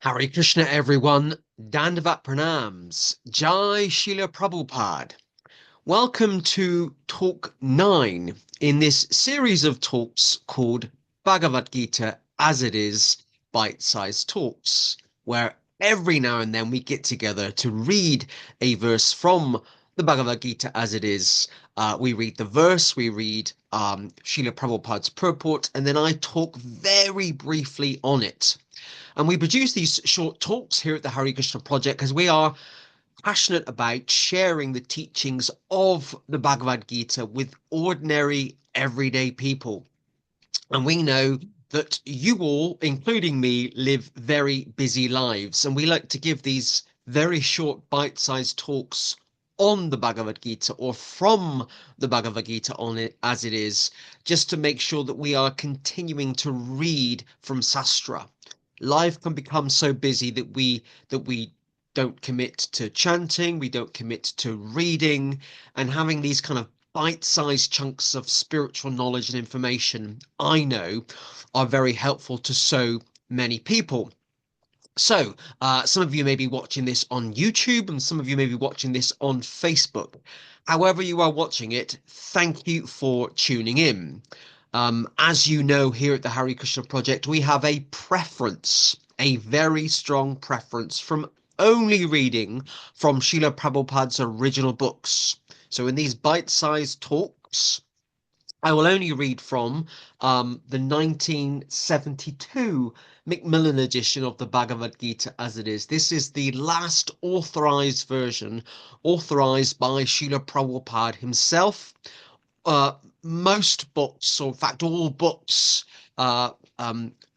Hare Krishna, everyone. Dandavat Pranams. Jai Srila Prabhupada. Welcome to Talk 9 in this series of talks called Bhagavad Gita as it is Bite-Sized Talks, where every now and then we get together to read a verse from the Bhagavad Gita as it is. We read the verse, we read Srila Prabhupada's purport, and then I talk very briefly on it. And we produce these short talks here at the Hare Krishna Project because we are passionate about sharing the teachings of the Bhagavad Gita with ordinary, everyday people. And we know that you all, including me, live very busy lives. And we like to give these very short, bite-sized talks on the Bhagavad Gita or from the Bhagavad Gita on it as it is, just to make sure that we are continuing to read from Sastra. Life can become so busy that we don't commit to chanting, we don't commit to reading, and having these kind of bite-sized chunks of spiritual knowledge and information, I know, are very helpful to so many people. So, some of you may be watching this on YouTube, and some of you may be watching this on Facebook. However you are watching it, thank you for tuning in. As you know, here at the Hare Krishna Project, we have a preference, a very strong preference from only reading from Srila Prabhupada's original books. So in these bite-sized talks, I will only read from the 1972 Macmillan edition of the Bhagavad Gita as it is. This is the last authorized version, authorized by Srila Prabhupada himself. uh, Most books, or in fact all books, uh,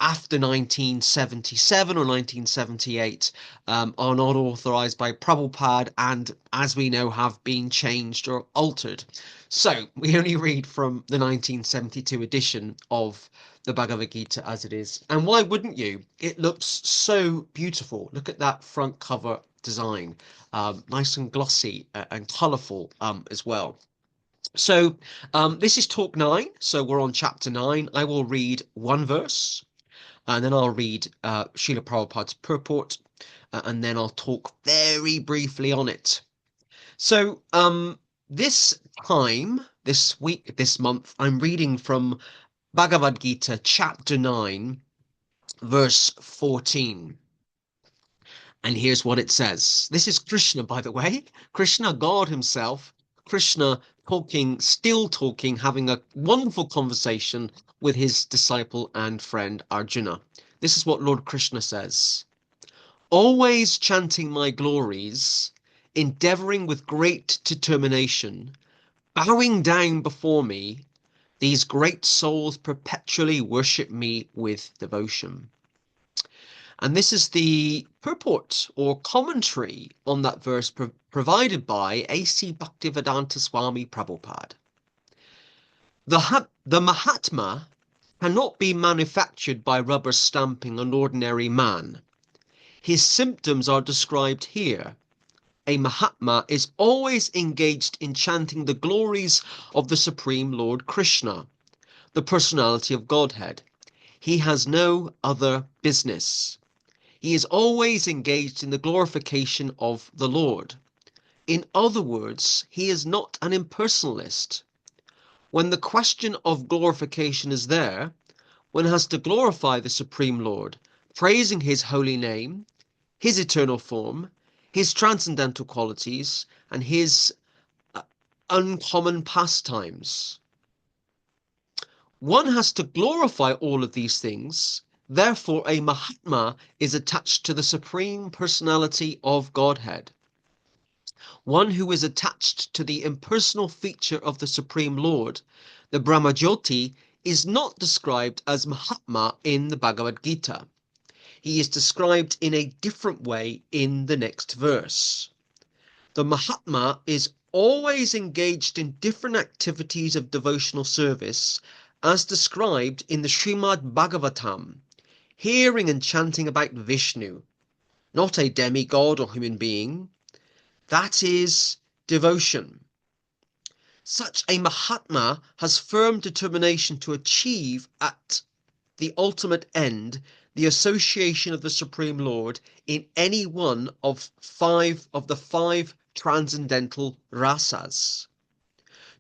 after 1977 or 1978 are not authorized by Prabhupada and, as we know, have been changed or altered. So we only read from the 1972 edition of the Bhagavad Gita as it is. And why wouldn't you? It looks so beautiful. Look at that front cover design, nice and glossy and colorful as well. So this is talk 9. So we're on chapter 9. I will read one verse and then I'll read Srila Prabhupada's purport and then I'll talk very briefly on it. So this time, this week, this month, I'm reading from Bhagavad Gita chapter 9, verse 14. And here's what it says. This is Krishna, by the way. Krishna, God himself. Krishna talking, still talking, having a wonderful conversation with his disciple and friend Arjuna. This is what Lord Krishna says. Always chanting my glories, endeavoring with great determination, bowing down before me, these great souls perpetually worship me with devotion. And this is the purport or commentary on that verse provided by A.C. Bhaktivedanta Swami Prabhupada. The Mahatma cannot be manufactured by rubber stamping an ordinary man. His symptoms are described here. A Mahatma is always engaged in chanting the glories of the Supreme Lord Krishna, the personality of Godhead. He has no other business. He is always engaged in the glorification of the Lord. In other words, he is not an impersonalist. When the question of glorification is there, one has to glorify the Supreme Lord, praising his holy name, his eternal form, his transcendental qualities, and his uncommon pastimes. One has to glorify all of these things. Therefore, a Mahatma is attached to the Supreme Personality of Godhead. One who is attached to the impersonal feature of the Supreme Lord, the Brahmajyoti, is not described as Mahatma in the Bhagavad Gita. He is described in a different way in the next verse. The Mahatma is always engaged in different activities of devotional service as described in the Srimad Bhagavatam, hearing and chanting about Vishnu, not a demigod or human being. That is devotion. Such a Mahatma has firm determination to achieve at the ultimate end, the association of the Supreme Lord in any one of the five transcendental rasas.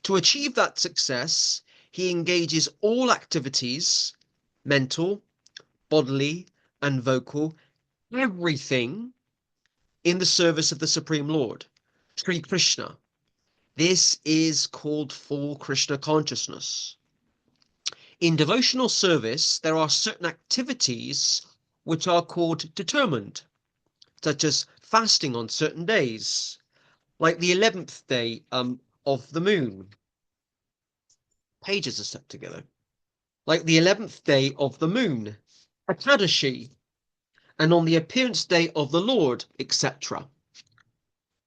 To achieve that success, he engages all activities, mental, bodily, and vocal, everything in the service of the Supreme Lord, Sri Krishna. This is called full Krishna consciousness. In devotional service, there are certain activities which are called determined, such as fasting on certain days, like the 11th day of the moon. Pages are stuck together. Like the 11th day of the moon, Ekadashi, and on the appearance day of the Lord, etc.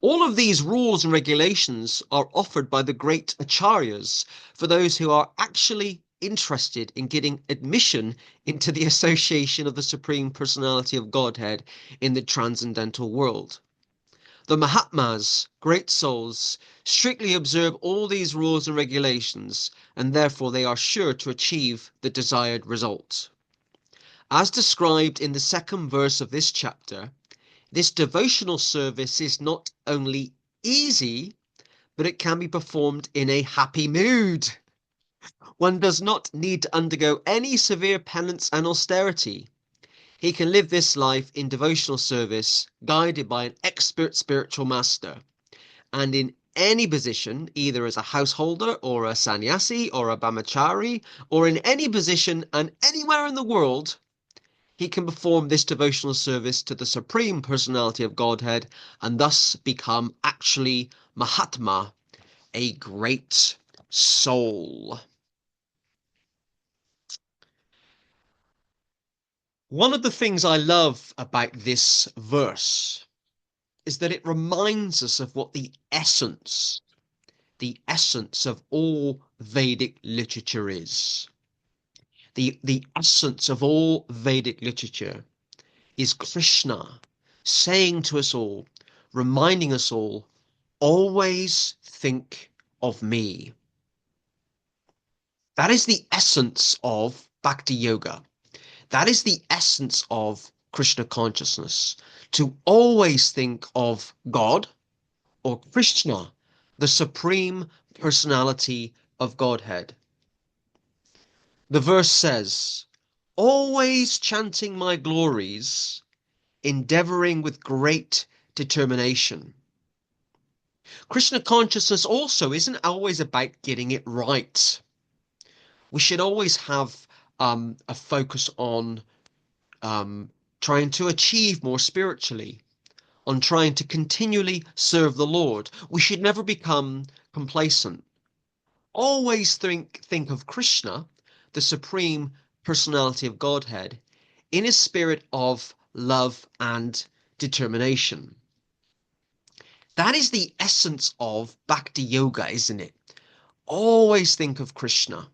All of these rules and regulations are offered by the great acharyas for those who are actually interested in getting admission into the association of the Supreme Personality of Godhead in the transcendental world. The Mahatmas, great souls, strictly observe all these rules and regulations, and therefore they are sure to achieve the desired result. As described in the second verse of this chapter, this devotional service is not only easy, but it can be performed in a happy mood. One does not need to undergo any severe penance and austerity. He can live this life in devotional service, guided by an expert spiritual master, and in any position, either as a householder or a sannyasi or a brahmachari, or in any position and anywhere in the world, he can perform this devotional service to the Supreme Personality of Godhead and thus become actually Mahatma, a great soul. One of the things I love about this verse is that it reminds us of what the essence of all Vedic literature is. The essence of all Vedic literature is Krishna saying to us all, reminding us all, always think of me. That is the essence of Bhakti Yoga. That is the essence of Krishna consciousness. To always think of God or Krishna, the Supreme Personality of Godhead. The verse says, always chanting my glories, endeavoring with great determination. Krishna consciousness also isn't always about getting it right. We should always have a focus on trying to achieve more spiritually, on trying to continually serve the Lord. We should never become complacent. Always think of Krishna, the Supreme Personality of Godhead, in a spirit of love and determination. That is the essence of Bhakti Yoga, isn't it? Always think of Krishna.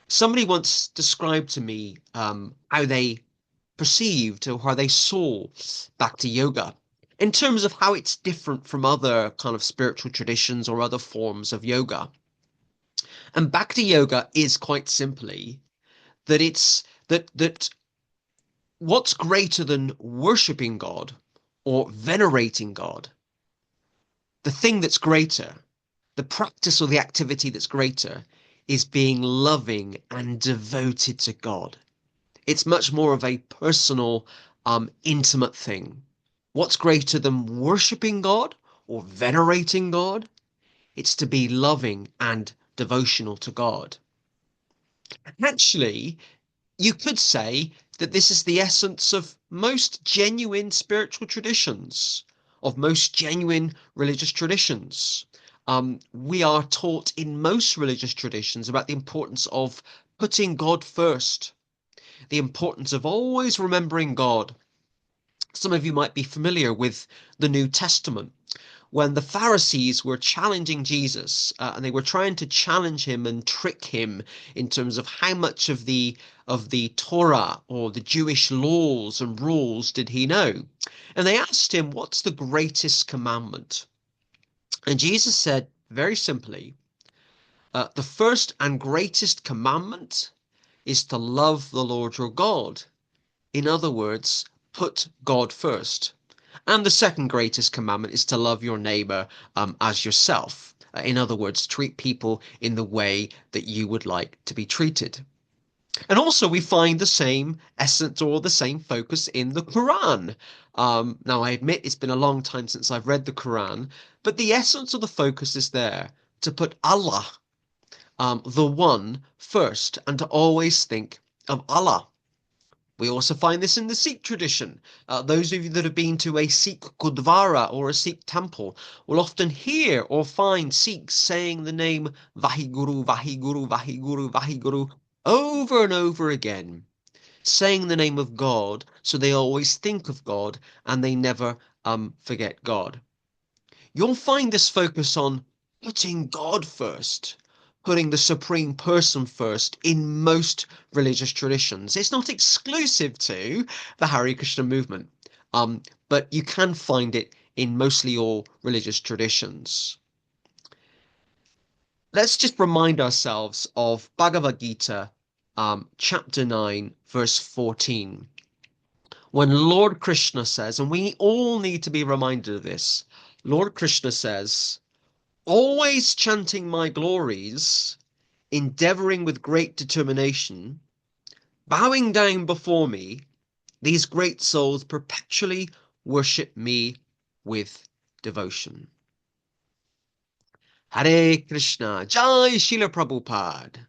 Somebody once described to me how they perceived or how they saw Bhakti Yoga in terms of how it's different from other kind of spiritual traditions or other forms of yoga. And Bhakti Yoga is quite simply that it's that what's greater than worshipping God or venerating God, the thing that's greater, the practice or the activity that's greater, is being loving and devoted to God. It's much more of a personal, intimate thing. What's greater than worshipping God or venerating God? It's to be loving and devotional to God. Actually, you could say that this is the essence of most genuine spiritual traditions, of most genuine religious traditions. We are taught in most religious traditions about the importance of putting God first, the importance of always remembering God. Some of you might be familiar with the New Testament when the Pharisees were challenging Jesus, and they were trying to challenge him and trick him in terms of how much of the Torah or the Jewish laws and rules did he know. And they asked him, what's the greatest commandment? And Jesus said very simply, the first and greatest commandment is to love the Lord your God. In other words, put God first. And the second greatest commandment is to love your neighbor as yourself. In other words, treat people in the way that you would like to be treated. And also, we find the same essence or the same focus in the Quran. Now, I admit it's been a long time since I've read the Quran, but the essence of the focus is there to put Allah, the one, first, and to always think of Allah. We also find this in the Sikh tradition. Those of you that have been to a Sikh Gurdwara or a Sikh temple will often hear or find Sikhs saying the name Vahiguru, Vahiguru, Vahiguru, Vahiguru over and over again, saying the name of God, so they always think of God and they never forget God. You'll find this focus on putting God first, putting the Supreme Person first in most religious traditions. It's not exclusive to the Hare Krishna movement, but you can find it in mostly all religious traditions. Let's just remind ourselves of Bhagavad Gita, chapter 9, verse 14, when Lord Krishna says, and we all need to be reminded of this, Lord Krishna says, always chanting my glories, endeavoring with great determination, bowing down before me, these great souls perpetually worship me with devotion. Hare Krishna, Jai Srila Prabhupada.